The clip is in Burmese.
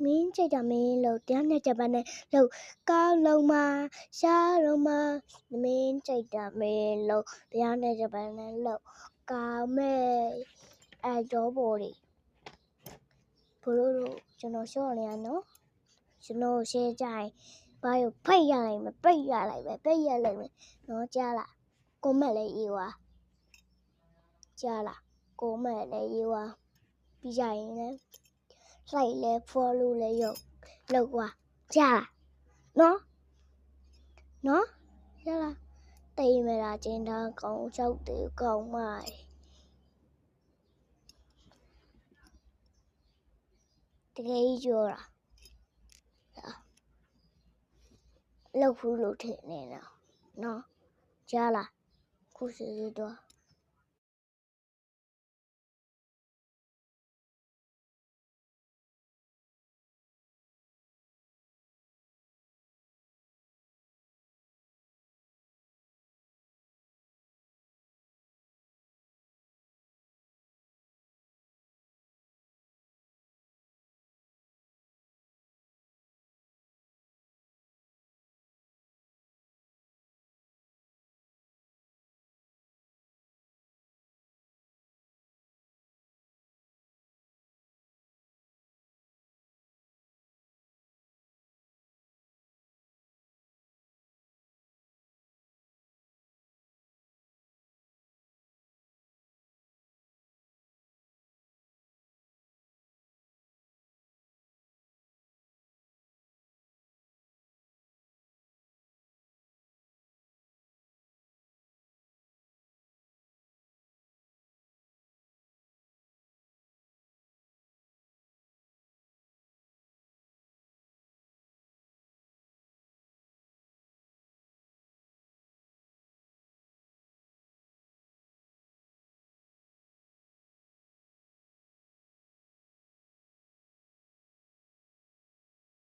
မင်းကြိတ်တာမင်းလို့တရားနဲ့ချက်ပန်းနဲ့လို့ကောင်းလုံးမရှားလုံးမမင်းကြိတ်တာမင်းလို့တရားနဲ့ချက်ပန်းနဲ့လို့ကောင်းမဲ့အဲ့တော့ပေါ်လေဘလို့ကျွန်တော်ရှော့နေရနော်ကျွန်တော်ရှင်းကြရင်ဘာလို့ဖိတ်ရလိုက်မပိတ်ရလိုက်ပဲပိတ်ရလိုက်မယ်နော်ကြားလားကိုမက်လည်းရေးွားကြားလားကိုမက်လည်းရေးွားပြီးကြရင်လည်းလိုက်လဲ follow လဲရုပ်လောက်ွားကြားလားနော်ကြားလားတိမ်မလားကျင်းသားကောင်ချောက်တေကောင်မတကယ်ကြီးပြောတာလောက်ဖူးလို့ထင်နေနော်ကြားလားခုစီတော့